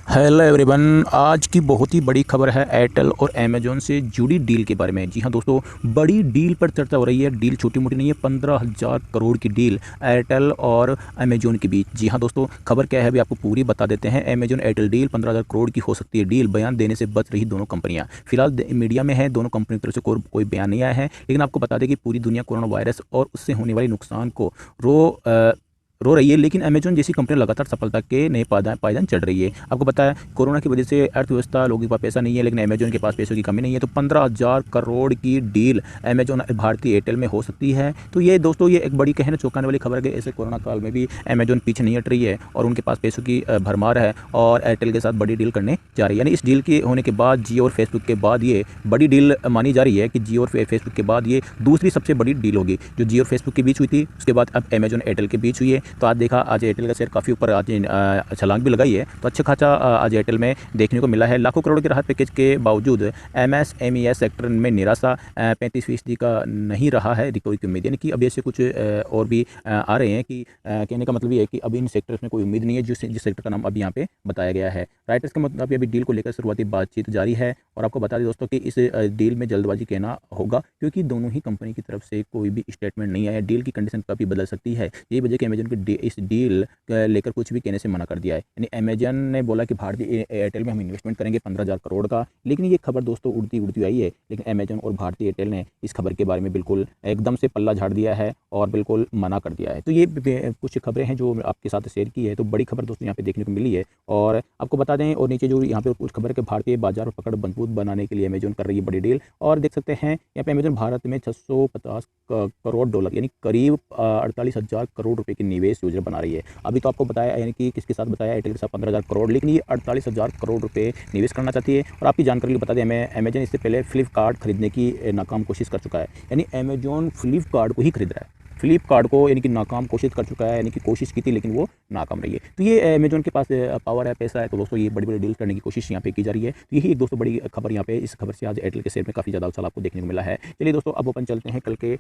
Hello everyone, आज की बहुत ही बड़ी खबर है एयरटेल और अमेजॉन से जुड़ी डील के बारे में। जी हाँ दोस्तों, बड़ी डील पर चर्चा हो रही है। डील छोटी मोटी नहीं है, 15,000 करोड़ की डील एयरटेल और अमेजॉन के बीच। जी हाँ दोस्तों, खबर क्या है अभी आपको पूरी बता देते हैं। अमेजॉन एयरटेल डील 15,000 करोड़ की हो सकती है डील, बयान देने से बच रही दोनों कंपनियाँ। फिलहाल मीडिया में है, दोनों कंपनी की तरफ से कोई बयान नहीं आया है, लेकिन आपको बता दें कि पूरी दुनिया कोरोना वायरस और उससे होने वाले नुकसान को रो रही है, लेकिन अमेजॉन जैसी कंपनी लगातार सफलता के नए पायदान चढ़ रही है। आपको पता है कोरोना की वजह से अर्थव्यवस्था, लोगों के पास पैसा नहीं है, लेकिन अमेजॉन के पास पैसों की कमी नहीं है। तो 15,000 करोड़ की डील अमेजॉन भारतीय एयरटेल में हो सकती है। तो ये दोस्तों, ये एक बड़ी कहने चौंकाने वाली खबर है कि ऐसे कोरोना काल में भी अमेजॉन पीछे नहीं हट रही है और उनके पास पैसों की भरमार है और एयरटेल के साथ बड़ी डील करने जा रही है। यानी इस डील के होने के बाद जियो और फेसबुक के बाद ये बड़ी डील मानी जा रही है कि जियो और फेसबुक के बाद ये दूसरी सबसे बड़ी डील होगी। जो जियो और फेसबुक के बीच हुई थी, उसके बाद अब अमेजॉन एयरटेल के बीच हुई है। तो आज देखा, आज एयरटेल का शेयर काफ़ी ऊपर आज छलांग भी लगाई है। तो अच्छा खासा आज एयरटेल में देखने को मिला है। लाखों करोड़ के राहत पैकेज के बावजूद एमएसएमई सेक्टर में निराशा 35% का नहीं रहा है रिकवरी की उम्मीद। यानी कि अब ऐसे कुछ और भी आ रहे हैं कि कहने का मतलब ये है कि अभी इन सेक्टर्स में कोई उम्मीद नहीं है, जिस सेक्टर का नाम अभी यहाँ पे बताया गया है। राइटर्स के मुताबिक अभी डील को लेकर शुरुआती बातचीत जारी है और आपको बता दें दोस्तों कि इस डील में जल्दबाजी कहना होगा, क्योंकि दोनों ही कंपनी की तरफ से कोई भी स्टेटमेंट नहीं आया। डील की कंडीशन कभी बदल सकती है। यही वजह कि अमेजन की इस डील लेकर कुछ भी कहने से मना कर दिया है। यानी अमेजन ने बोला कि भारतीय एयरटेल में हम इन्वेस्टमेंट करेंगे 15,000 करोड़ का, लेकिन ये खबर दोस्तों उड़ती उड़ती आई है। लेकिन अमेजन और भारतीय एयरटेल ने इस खबर के बारे में बिल्कुल एकदम से पल्ला झाड़ दिया है और बिल्कुल मना कर दिया है। तो ये कुछ खबरें हैं जो आपके साथ शेयर की है। तो बड़ी खबर दोस्तों यहाँ पे देखने को मिली है और आपको बता दें, और नीचे जो यहाँ पे कुछ खबर है कि भारतीय बाजार पर पकड़ मजबूत बनाने के लिए अमेजन कर रही है बड़ी डील। और देख सकते हैं यहाँ पे अमेजन भारत में 650 करोड़ डॉलर यानी करीब 48,000 करोड़ रुपए की निवेश योजना बना रही है। अभी तो आपको बताया, यानी कि किसके साथ बताया, एयरटेल के साथ 15,000 करोड़, लेकिन ये 48,000 करोड़ रुपए निवेश करना चाहती है। और आपकी जानकारी बता दें, हमें अमेजन इससे पहले फ्लिपकार्ट खरीदने की नाकाम कोशिश कर चुका है। यानी अमेजॉन फ्लिपकार्ट को ही खरीद रहा है, फ्लिपकार्ट को यानी कि नाकाम कोशिश कर चुका है। यानी कि कोशिश की थी लेकिन वो नाकाम रही है। तो ये अमेजॉन के पास पावर है, पैसा है। तो दोस्तों ये बड़ी बड़ी डील करने की कोशिश यहाँ पे की जा रही है। तो यही एक दोस्तों बड़ी खबर यहाँ पे, इस खबर से आज एयरटेल के शेयर में काफ़ी ज़्यादा उछाल आपको देखने को मिला है। चलिए दोस्तों, अब अपन चलते हैं कल के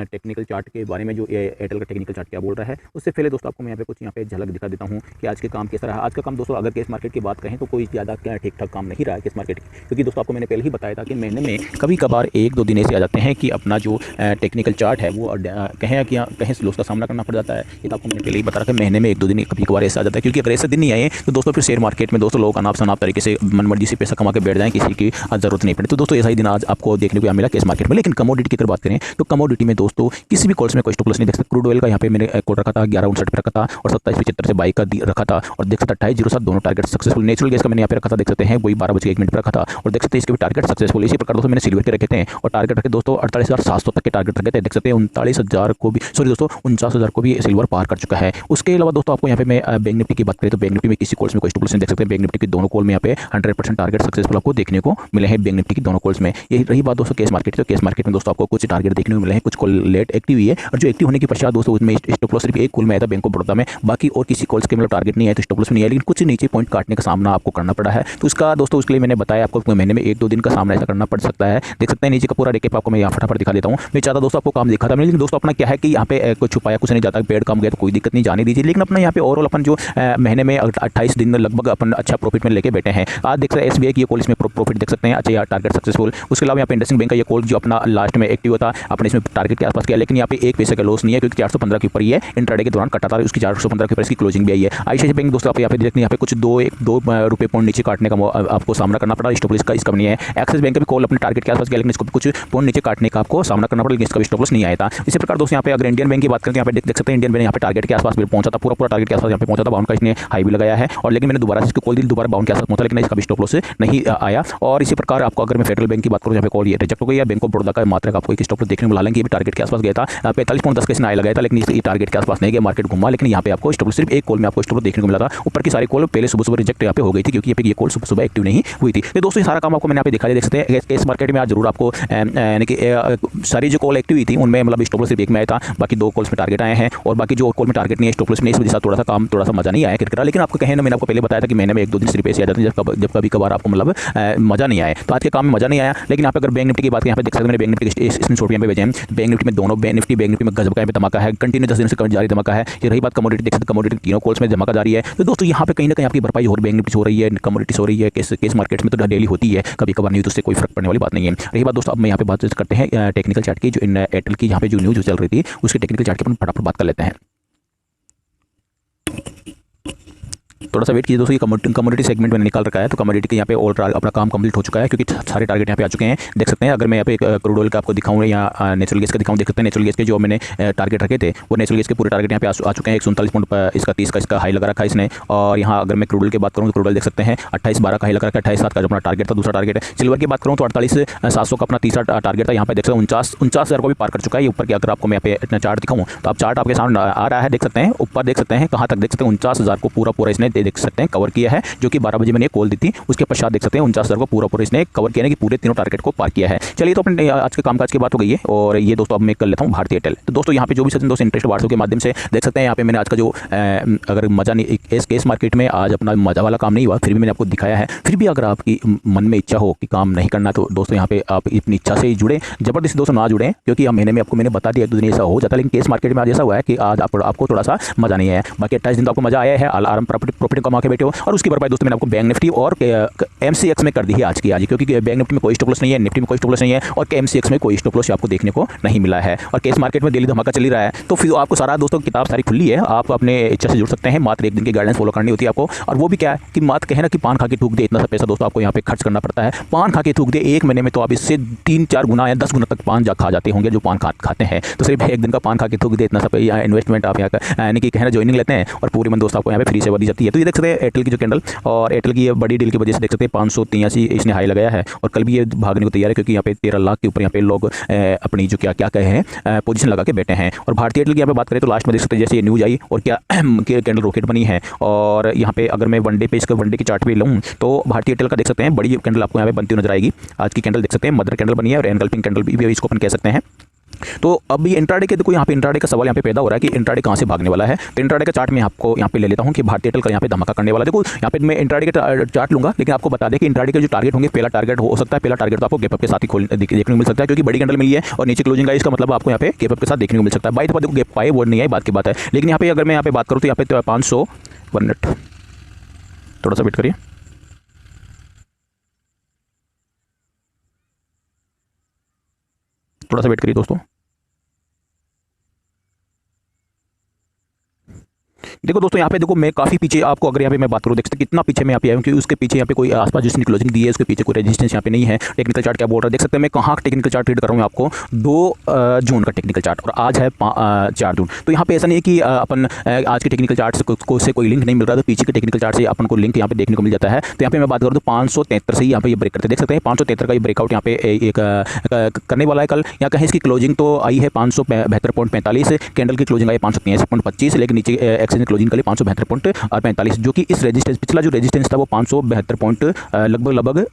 टेक्निकल चार्ट के बारे में, जो एयरटेल का टेक्निकल चार्ट क्या बोल रहा है। उससे पहले दोस्तों आपको मैं यहाँ पे कुछ यहाँ पे झलक दिखा देता हूँ कि आज के काम कैसा रहा। आज का काम दोस्तों, अगर केस मार्केट की बात करें तो कोई ज़्यादा क्या ठीक ठाक काम नहीं रहा है केस मार्केट की, क्योंकि दोस्तों आपको मैंने पहले ही बताया था कि महीने में कभी कभार 1-2 दिन ऐसे आ जाते हैं कि अपना जो टेक्निकल चार्ट है वो कहीं स्लोस का सामना करना पड़ जाता है। ये तो आपको मैंने पहले ही बता रखा है, महीने में 1-2 दिन कभी कभार ऐसा आ जाता है। क्योंकि अगर ऐसे दिन नहीं आए तो दोस्तों फिर शेयर मार्केट में दोस्तों लोग अनाप शनाप तरीके से मनमर्जी से पैसा कमा के बैठ जाएं, किसी की जरूरत नहीं पड़े। तो दोस्तों ऐसा ही दिन आज आपको देखने को मिला केस मार्केट में। लेकिन कमोडिटी की अगर बात करें तो कमोडिटी में दोस्तों किसी भी कॉल्स में कोई स्टॉप लॉस नहीं देख सकते। क्रूड ऑयल का यहाँ पे मैंने कॉल रखा था 11:59 पे रखा था और 27:75 से बाई का रखा था और देख सकते 28:07 दोनों टारगेट सक्सेसफुल। नेचुरल गैस का मैंने यहाँ पे रखा था, देख सकते हैं वही 12:01 पर रखा था और देख सकते हैं इसके भी टारगेट सक्सेसफुल। इसी प्रकार दोस्तों मैंने सिल्वर के रखे थे और टारगेट रखे दोस्तों 48,700 तक के टारगेट रखे थे। देख सकते हैं 39,000 को भी, सॉरी दोस्तों 49,000 को भी सिल्वर पार कर चुका है। उसके अलावा दोस्तों आपको यहाँ पे मैं बैंक निफ्टी की बात करें तो बैंक निफ्टी में किसी कॉल्स में कोई स्टॉप लॉस नहीं देख सकते हैं। बैंक निफ्टी की दोनों कॉल में यहाँ पे 100% टारगेट सक्सेसफुल आपको देखने को मिले हैं बैंक निफ्टी की दोनों कॉल्स में। यही रही बात दोस्तों केस मार्केट। तो केस मार्केट में दोस्तों आपको कुछ टारगेट देखने को मिले हैं, कुछ कॉल लेट एक्टिव हुई है और जो एक्टिव होने के पश्चात दोस्तों उसमें स्टॉप लॉस सिर्फ एक कॉल में आया था बैंक ऑफ बड़ौदा में, बाकी और किसी कॉल्स के मतलब टारगेट नहीं आया तो स्टॉप लॉस नहीं आया, लेकिन कुछ नीचे पॉइंट काटने का सामना आपको करना पड़ा है। तो उसका दोस्तों उसके लिए मैंने बताया आपको महीने में 1-2 दिन का सामना ऐसा करना पड़ सकता है। देख सकते हैं नीचे का पूरा रेकेप आपको मैं यहाँ फटाफट दिखा देता हूँ। मैं चाहता दोस्तों आपको काम दिखा था, लेकिन दोस्तों अपना क्या है कि यहाँ पे कुछ छुपाया कुछ नहीं जाता, पेड़ काम गया तो कोई दिक्कत नहीं, जाने दीजिए। लेकिन अपना यहाँ पे ओवरऑल अपन जो महीने में 28 दिन लगभग अपन अच्छा प्रॉफिट में लेके बैठे हैं। आज देख सकते हैं एसबीआई की ये कॉल, इसमें प्रॉफिट देख सकते हैं। अच्छा यार टारगेट सक्सेसफुल। उसके अलावा यहाँ पे इंडसइंड बैंक का ये कॉल जो अपना लास्ट में एक्टिव होता अपने इसमें टारगेट के आसपास किया, लेकिन यहाँ पे एक पैसे का लॉस नहीं है क्योंकि 415 के ऊपर ही है। इंट्राडे के दौरान कटा था, उसकी 415 के ऊपर इसकी क्लोजिंग भी आई है। आईसीआईसीआई बैंक दोस्तों आप यहाँ पे देखते हैं यहाँ पे कुछ 2 रुपये पॉइंट नीचे काटने का आपको सामना करना पड़ा। स्टॉप लॉस का इसका नहीं है। एक्सिस बैंक का भी कॉल अपने टारगेट के आसपास किया, लेकिन इसको कुछ पॉइंट नीचे काटने का आपको सामना करना पड़ा, लेकिन इसका भी स्टॉप लॉस नहीं आया था। इसी प्रकार दोस्तों यहाँ पे अगर इंडियन बैंक की बात करें तो यहाँ पे देख सकते हैं इंडियन बैंक यहाँ पे टारगेट के आसपास पहुंचा था, पूरा टारगेट के आसपास यहाँ पे पहुंचा था। 52 का इसने हाई भी लगाया है और लेकिन मैंने दोबारा से इसको कॉल दी, दोबारा 52 के आसपास पहुंचा, लेकिन इसका भी स्टॉप लॉस नहीं आया। और इसी प्रकार आपको अगर मैं फेडरल बैंक की बात करूँ यहाँ पे कॉल ये रिजेक्ट हो गई है। बैंक ऑफ बड़ौदा का मात्र आपको एक स्टॉप लॉस देखने को मिला, लेकिन ये भी टारगेट के आसपास गया था। 45.10 का इसने हाई लगाया था, लेकिन इस टारगेट के आसपास नहीं गया, मार्केट घुमा, लेकिन यहाँ पे आपको स्टॉप लॉस सिर्फ एक कॉल में आपको स्टॉप लॉस देखने को मिला था। ऊपर की सारी कॉल पहले सुबह रिजेक्ट यहाँ पे हो गई थी क्योंकि ये कॉल सुबह एक्टिव नहीं हुई थी। तो दोस्तों ये सारा काम आपको मैंने यहाँ पे दिखा दिया। देख सकते हैं केस मार्केट में आज जरूर आपको यानी कि सारी जो कॉल एक्टिव हुई थी उनमें मतलब स्टॉप लॉस सिर्फ एक में आया था, बाकी 2 कॉल्स में टारगेट आए हैं और बाकी जो और कॉल में टारगेट नहीं है, स्टॉप लॉस नहीं, इस वजह से थोड़ा सा काम थोड़ा सा मजा नहीं आया क्रिकेट का। लेकिन आपको कहें ना, मैंने आपको पहले बताया था कि महीने में 1-2 दिन सिर्फ पैसे आ जाते हैं जब कभी कभार आपको मतलब मजा नहीं आया। तो आज के काम में मजा नहीं आया। लेकिन यहाँ पे अगर बैंक निफ्टी की बात करें, यहाँ पे देख सकते हैं मैंने बैंक निफ्टी के स्क्रीनशॉट यहाँ पे भेजे हैं। बैंक निफ्टी में दोनों बैंक निफ्टी में गजब का यहाँ पे धमाका है, कंटिन्यू 10 दिन से जारी धमाका है। ये रही बात कमोडिटी, देख सकते हैं कमोडिटी तीनों कॉल्स में धमाका जारी है। तो दोस्तों यहाँ पे कहीं ना कहीं आपकी भरपाई और बैंक निफ्टी हो रही है, कमोडिटीज हो रही है, केस मार्केट्स में तो डेली होती है, कभी कभार नहीं, तो उससे कोई फर्क पड़ने वाली बात नहीं है। रही बात दोस्तों, अब मैं यहाँ पे बात करते हैं टेक्निकल चार्ट की, जो इन एयरटेल की यहाँ पे जो न्यूज़ चल रही थी उसके टेक्निकल चार्ट के अपन फटाफट बात कर लेते हैं। थोड़ा सा वेट कीजिए दोस्तों, ये कमोडिटी सेगमेंट मैंने निकाल रखा है। तो कमोडिटी के यहाँ पे ऑल अपना काम कंप्लीट हो चुका है, क्योंकि सारे टारगेट यहाँ पे आ चुके हैं। देख सकते हैं अगर मैं यहाँ पे क्रूड ऑयल का आपको दिखाऊं या नेचुरल गैस का दिखाऊं, देख सकते हैं नेचुरल गैस के जो मैंने टारगेट रखे थे वो नेचुरल गैस के पूरे टारगेट यहाँ पे आ चुके हैं। 139 पॉइंट इसका 30 का इसका हाई लगा रखा है इसने। और यहाँ अगर मैं क्रूड ऑयल की बात करूँ तो क्रूड ऑयल देख सकते हैं 28.12 का हाई लगा रखा है, 28.7 का जो अपना टारगेट था, दूसरा टारगेट है। सिल्वर की बात करूँ तो 48,700 का अपना तीसरा टारगेट था। यहाँ पे देख सकते हैं 49,000 को भी पार कर चुका है ये ऊपर की। अगर आपको मैं यहाँ पे इतना चार्ट दिखाऊँ तो आप चार्ट आपके सामने आ रहा है, देख सकते हैं ऊपर, देख सकते हैं कहाँ तक, देख सकते हैं 49,000 को पूरा इसने देख सकते हैं कवर किया है, जो कि 12 बजे मैंने कॉल दी थी। उसके पश्चात देख सकते हैं 49,000 को पूरा इसने कवर किया है, कि पूरे तीनों टारगेट को पार किया है। चलिए तो अपने आज के कामकाज की बात हो गई है। और ये दोस्तों अब मैं कर लेता हूँ भारतीय एयरटेल। तो दोस्तों यहाँ पे जो भी सचिन दोस्त इंटरेस्ट व्हाट्सएप के माध्यम से देख सकते हैं, यहाँ पे मैंने आज का जो अगर मजा नहीं, केस मार्केट में आज अपना मजा वाला काम नहीं हुआ, फिर भी मैंने आपको दिखाया है। फिर भी अगर आपकी मन में इच्छा हो कि काम नहीं करना, तो दोस्तों यहाँ पे आप अपनी इच्छा से ही जुड़े, जबरदस्ती दोस्तों ना जुड़े, क्योंकि महीने में आपको मैंने बता दिया 1-2 दिन ऐसा हो जाता है। लेकिन केस मार्केट में आज ऐसा हुआ है कि आज आपको थोड़ा सा मजा नहीं आया। बाकी 28 दिन तो आपको मजा आया है, आराम प्रॉफिट कमा के बैठे हो। और उसकी भरपाई दोस्तों मैंने आपको बैंक निफ्टी और MCX में कर दी है आज की आज, क्योंकि बैंक निफ्टी में कोई स्टॉप लॉस नहीं है, निफ्टी में कोई स्टॉप लॉस नहीं है, और MCX में कोई स्टॉप लॉस आपको देखने को नहीं मिला है। और केस मार्केट में डेली धमाका चल ही रहा है। तो फिर आपको सारा दोस्तों किताब सारी खुली है, आप अपने इच्छा से जुड़ सकते हैं। मात्र 1 दिन की गाइडेंस फॉलो करनी होती है आपको। और वो भी क्या है कि मात्र कहे ना कि पान खा के थूक दे, इतना सा पैसा दोस्तों आपको यहाँ पे खर्च करना पड़ता है। पान खा के थूक दे, 1 महीने में तो आप इससे 3-4 गुना या 10 गुना तक पान खा जाते होंगे जो पान खाते हैं। तो सिर्फ 1 दिन का पान खा के थूक दे, इतना सा इन्वेस्टमेंट आप यहाँ का यानी कि कहना ज्वाइनिंग लेते हैं और पूरी मन दोस्तों आपको यहाँ पे फ्री सेवा दी जाती है। तो ये देख सकते हैं एयरटेल की जो कैंडल, और एयरटेल की ये बड़ी डील की वजह से देख सकते हैं 583 इसने हाई लगाया है। और कल भी ये भागने को तैयार है, क्योंकि यहाँ पे 13 लाख के ऊपर यहाँ पे लोग अपनी जो क्या कहे हैं पोजीशन लगा के बैठे हैं। और भारतीय एयरटेल की यहाँ पे बात करें तो लास्ट में देख सकते हैं जैसे ये न्यूज़ आई और क्या कैंडल रॉकेट बनी है। और यहाँ पे अगर मैं वनडे पे इसका वनडे की चार्ट पे लूँ तो भारतीय एयरटेल का देख सकते हैं बड़ी कैंडल आपको यहाँ पे बनती हुई नजर आएगी। आज की कैंडल देख सकते हैं मदर कैंडल बनी है और एनगल्फिंग कैंडल भी इसको अपन कह सकते हैं। तो अब ये इंट्राडे के देखो, यहाँ पे इंट्राडे का सवाल यहाँ पे पैदा हो रहा है कि इंट्राडे कहाँ से भागने वाला है। तो इंट्राडे का चार्ट मैं आपको यहाँ पे ले लेता हूँ कि भारतीय एयरटेल का यहाँ पे धमाका करने वाला है। देखो यहाँ पे मैं इंट्राडे का चार्ट लूंगा, लेकिन आपको बता दें कि इंट्राडे के जो टारगेट होंगे, पहला टारगेट हो सकता है, पहला टारगेट तो आपको गैप अप के साथ ही देखने को मिल सकता है, क्योंकि बड़ी कैंडल मिली है और नीचे क्लोजिंग आई, इसका मतलब आपको यहाँ पे गैप अप के साथ देखने को मिल सकता है। बाई देखो गैप पाए वो नहीं है, बात की बात है। लेकिन यहाँ पे अगर मैं यहाँ पे बात करूँ तो यहाँ पे 500 1 मिनट थोड़ा सा वेट करिए, थोड़ा सा वेट करिए दोस्तों। देखो दोस्तों यहाँ पे देखो मैं काफी पीछे, आपको अगर यहाँ पे मैं बात करूँ देख सकते कितना पीछे मैं यहाँ पे आया हूँ, क्योंकि उसके पीछे यहाँ पे कोई आसपास जिसने क्लोजिंग दी है उसके पीछे कोई रेजिस्टेंस यहाँ पे नहीं है। टेक्निकल चार्ट क्या बोल रहा है देख सकते हैं। मैं कहाँ टेक्निकल चार्ट रीड कर रहा हूँ आपको, 2 जून का टेक्निकल चार्ट, और आज है 4 जून। तो यहाँ पे ऐसा नहीं है कि अपन आज के टेक्निकल चार्ट से कोई लिंक नहीं मिल रहा, तो पीछे के टेक्निकल चार्ट से अपन को लिंक यहाँ पे देखने को मिल जाता है। तो यहाँ पे मैं बात करूँ तो 573 से ही यहाँ पे ये ब्रेक करते देख सकते हैं। 573 का ये ब्रेकआउट यहाँ पे एक करने वाला है कल। यहाँ कहीं इसकी क्लोजिंग तो आई है 572.45, कैंडल की क्लोजिंग आई 583.25, लेकिन नीचे एक्सचेंज क्लोजिंग के लिए 572.45, जो कि इस रेजिस्टेंस, पिछला जो रेजिस्टेंस था वो 572 पॉइंट लगभग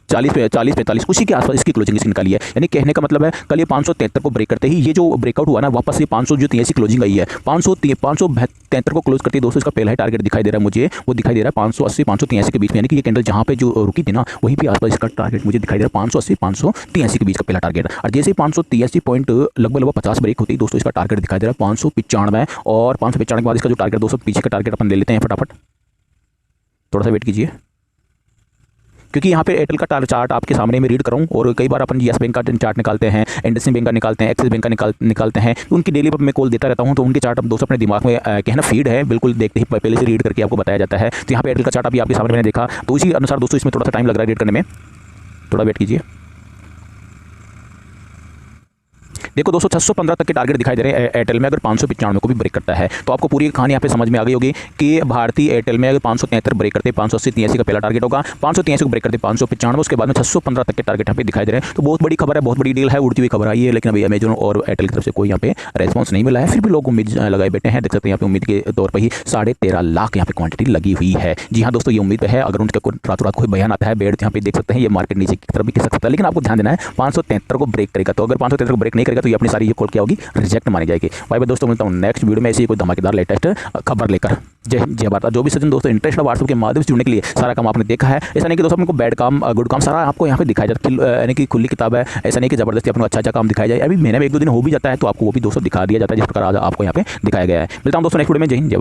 40-45 उसी के आसपास इसकी क्लोजिंग इसकी निकाली है। यानी कहने का मतलब है कल ये 573 को ब्रेक करते ही ये जो ब्रेकआउट हुआ ना, वापस ये 583 क्लोजिंग आई है। 573 को क्लोज करते ही दोस्तों इसका पहला ही टारगेट दिखाई दे रहा है मुझे, वो दिखाई दे रहा है 580-583 के बीच में। यानी कि ये कैंडल जहाँ पे जो रुकी थी ना, वहीं पे आसपास इसका टारगेट मुझे दिखाई दे रहा है 580-583 के बीच का पहला टारगेट। और जैसे ही 583 पॉइंट लगभग 50 ब्रेक होती है दोस्तों, इसका टारगेट दिखाई दे रहा है 595, और 595 के बाद इसका जो टारगेट दोस्तों पीछे का टारगेट अपन ले लेते हैं फटाफट। थोड़ा सा वेट कीजिए, क्योंकि यहाँ पे एयरटेल का चार्ट आपके सामने में रीड कर रहा हूँ, और कई बार अपन येस बैंक का चार्ट निकालते हैं, इंडसइंड बैंक का निकालते हैं, एक्सिस बैंक का निकालते हैं, तो उनकी डेली पर मैं कॉल देता रहता हूँ। तो उनके चार्ट अब दोस्तों अपने दिमाग में कहना फीड है, बिल्कुल देखते ही पहले से रीड करके आपको बताया जाता है। तो यहाँ पे एयरटेल का चार्ट अभी आपके सामने मैंने देखा, तो उसी अनुसार दोस्तों इसमें थोड़ा सा टाइम लग रहा है रीड करने में, थोड़ा वेट कीजिए। देखो दोस्तों 615 तक के टारगेट दिखाई दे रहे हैं एयरटेल में। अगर 595 को भी ब्रेक करता है तो आपको पूरी कहानी यहाँ पे समझ में आ गई होगी कि भारतीय एयरटेल में अगर 573 ब्रेक करते 580-83 का पहला टारगेट होगा, 583 को ब्रेक करते 595, उसके बाद में 615 तक के टारगेट यहाँ पे दिखाई दे रहे हैं। तो बहुत बड़ी खबर है, बहुत बड़ी डील है, उड़ती हुई खबर आई है। लेकिन अभी अमेजन और एयरटेल की तरफ से कोई यहाँ पे रेस्पॉन्स नहीं मिला है, फिर भी लोग उम्मीद लगाए बैठे हैं। देख सकते हैं यहाँ पे उम्मीद के तौर पर ही 13.5 लाख यहाँ पे क्वांटिटी लगी हुई है। जी हाँ दोस्तों, ये उम्मीद है अगर उनके रातों रात कोई बयान आता है बेड यहाँ पे देख सकते हैं ये मार्केट नीचे की तरफ भी खिसक सकता है। लेकिन आपको ध्यान देना है 573 को ब्रेक करेगा, तो अगर 573 को ब्रेक नहीं करेगा तो तो ये अपनी सारी ये कॉल क्या होगी, रिजेक्ट मानी जाएगी। बाय बाय दोस्तों, मिलता हूँ नेक्स्ट वीडियो में ऐसी कोई धमाकेदार लेटेस्ट खबर लेकर। जय हिंद जय भारत। जो भी सज्जन दोस्तों इंटरेस्ट है व्हाट्सएप के माध्यम से जुड़ने के लिए, सारा काम आपने देखा है। ऐसा नहीं कि दोस्तों आपको बैड काम गुड काम सारा आपको यहाँ पे दिखाया जाता है, यानी कि खुली किताब है। ऐसा नहीं कि जबरदस्ती आपको अच्छा काम दिखाया जाए। अभी महीने में 1-2 दिन हो भी जाता है तो आपको वो भी दोस्तों दिखा दिया जाता है जिस प्रकार आज आपको यहाँ पे दिखाया गया है। मिलता हूँ दोस्तों नेक्स्ट वीडियो में। जय हिंद जय भारत।